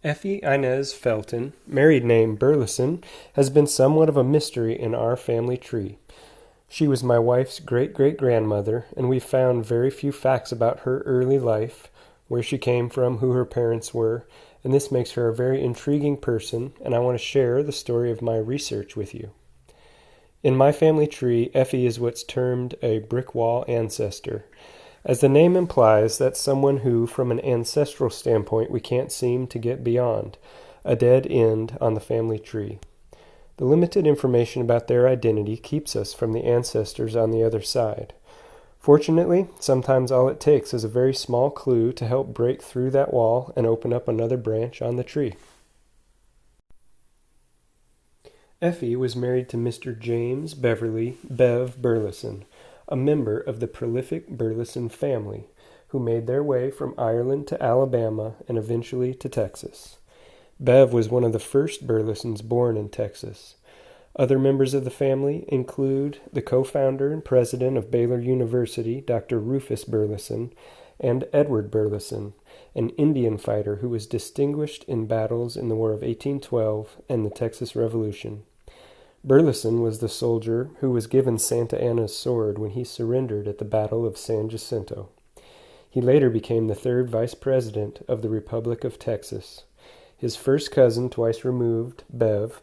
Effie Inez Felton, married name Burleson, has been somewhat of a mystery in our family tree. She was my wife's great-great-grandmother, and we've found very few facts about her early life, where she came from, who her parents were, and this makes her a very intriguing person, and I want to share the story of my research with you. In my family tree, Effie is what's termed a brick wall ancestor. As the name implies, that's someone who, from an ancestral standpoint, we can't seem to get beyond, a dead end on the family tree. The limited information about their identity keeps us from the ancestors on the other side. Fortunately, sometimes all it takes is a very small clue to help break through that wall and open up another branch on the tree. Effie was married to Mr. James Beverly Bev Burleson, a member of the prolific Burleson family, who made their way from Ireland to Alabama and eventually to Texas. Bev was one of the first Burlesons born in Texas. Other members of the family include the co-founder and president of Baylor University, Dr. Rufus Burleson, and Edward Burleson, an Indian fighter who was distinguished in battles in the War of 1812 and the Texas Revolution. Burleson was the soldier who was given Santa Anna's sword when he surrendered at the Battle of San Jacinto. He later became the third vice president of the Republic of Texas. His first cousin, twice removed, Bev,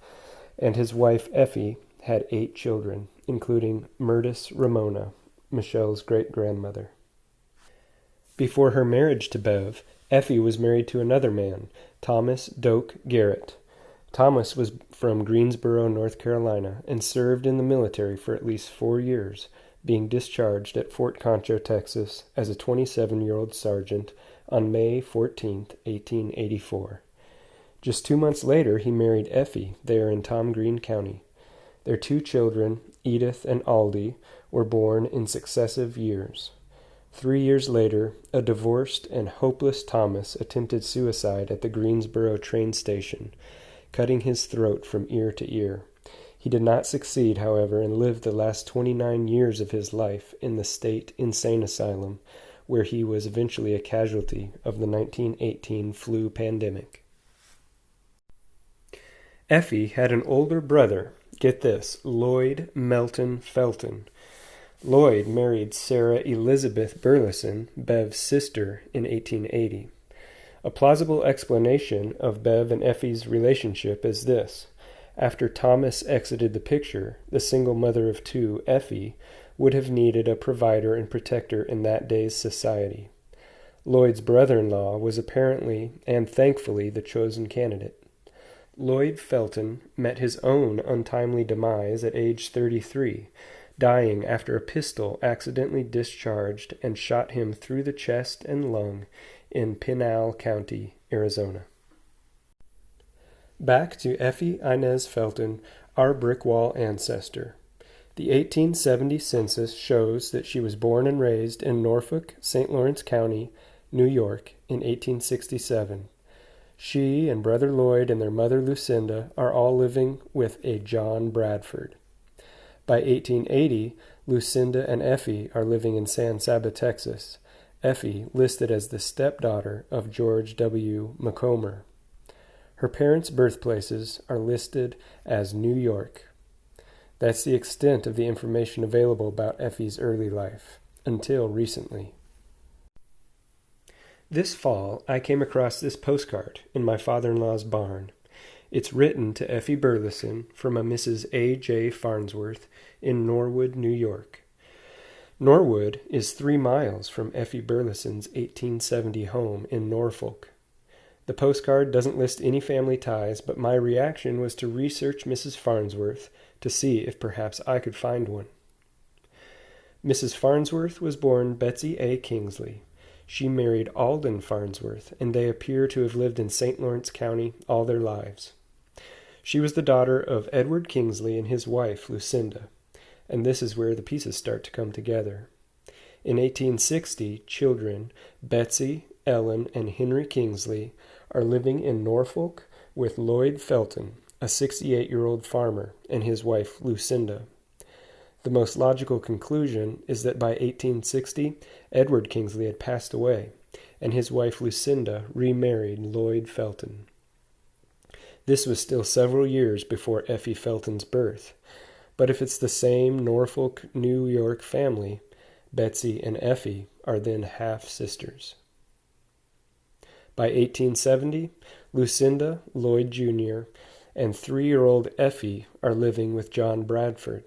and his wife Effie had 8 children, including Myrtis Ramona, Michelle's great-grandmother. Before her marriage to Bev, Effie was married to another man, Thomas Doak Garrett. Thomas was from Greensboro, North Carolina, and served in the military for at least 4 years, being discharged at Fort Concho, Texas, as a 27-year-old sergeant on May 14, 1884. Just 2 months later, he married Effie there in Tom Green County. Their 2 children, Edith and Aldi, were born in successive years. 3 years later, a divorced and hopeless Thomas attempted suicide at the Greensboro train station, cutting his throat from ear to ear. He did not succeed, however, and lived the last 29 years of his life in the state insane asylum, where he was eventually a casualty of the 1918 flu pandemic. Effie had an older brother, get this, Lloyd Melton Felton. Lloyd married Sarah Elizabeth Burleson, Bev's sister, in 1880. A plausible explanation of Bev and Effie's relationship is this. After Thomas exited the picture, the single mother of 2, Effie, would have needed a provider and protector in that day's society. Lloyd's brother-in-law was apparently and thankfully the chosen candidate. Lloyd Felton met his own untimely demise at age 33, dying after a pistol accidentally discharged and shot him through the chest and lung in Pinal County, Arizona. Back to Effie Inez Felton, our brick wall ancestor. The 1870 census shows that she was born and raised in Norfolk, St. Lawrence County, New York, in 1867. She and Brother Lloyd and their mother Lucinda are all living with a John Bradford. By 1880, Lucinda and Effie are living in San Saba, Texas. Effie listed as the stepdaughter of George W. Macomber. Her parents' birthplaces are listed as New York. That's the extent of the information available about Effie's early life, until recently. This fall, I came across this postcard in my father-in-law's barn. It's written to Effie Burleson from a Mrs. A. J. Farnsworth in Norwood, New York. Norwood is 3 miles from Effie Burleson's 1870 home in Norfolk. The postcard doesn't list any family ties, but my reaction was to research Mrs. Farnsworth to see if perhaps I could find one. Mrs. Farnsworth was born Betsy A. Kingsley. She married Alden Farnsworth, and they appear to have lived in St. Lawrence County all their lives. She was the daughter of Edward Kingsley and his wife, Lucinda, and this is where the pieces start to come together. In 1860, children Betsy, Ellen, and Henry Kingsley are living in Norfolk with Lloyd Felton, a 68-year-old farmer, and his wife, Lucinda. The most logical conclusion is that by 1860, Edward Kingsley had passed away, and his wife Lucinda remarried Lloyd Felton. This was still several years before Effie Felton's birth. But if it's the same Norfolk, New York family, Betsy and Effie are then half-sisters. By 1870, Lucinda, Lloyd Jr., and 3-year-old Effie are living with John Bradford.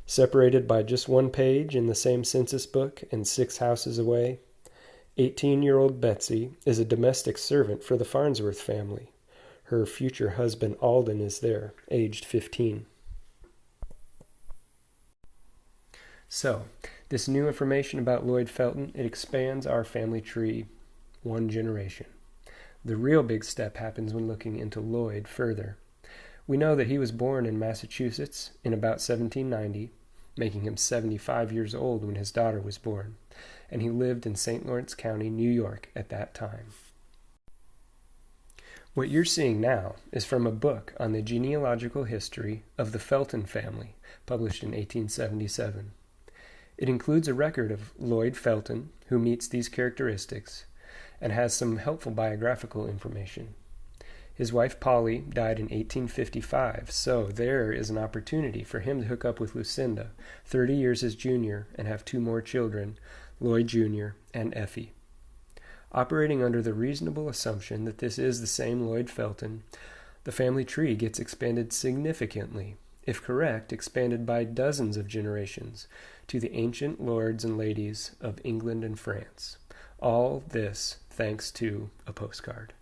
Separated by just one page in the same census book and 6 houses away, 18-year-old Betsy is a domestic servant for the Farnsworth family. Her future husband Alden is there, aged 15. So, this new information about Lloyd Felton, it expands our family tree one generation. The real big step happens when looking into Lloyd further. We know that he was born in Massachusetts in about 1790, making him 75 years old when his daughter was born, and he lived in St. Lawrence County, New York at that time. What you're seeing now is from a book on the genealogical history of the Felton family, published in 1877. It includes a record of Lloyd Felton, who meets these characteristics, and has some helpful biographical information. His wife Polly died in 1855, so there is an opportunity for him to hook up with Lucinda, 30 years his junior, and have 2 more children, Lloyd Jr. and Effie. Operating under the reasonable assumption that this is the same Lloyd Felton, the family tree gets expanded significantly, if correct, expanded by dozens of generations, to the ancient lords and ladies of England and France. All this thanks to a postcard.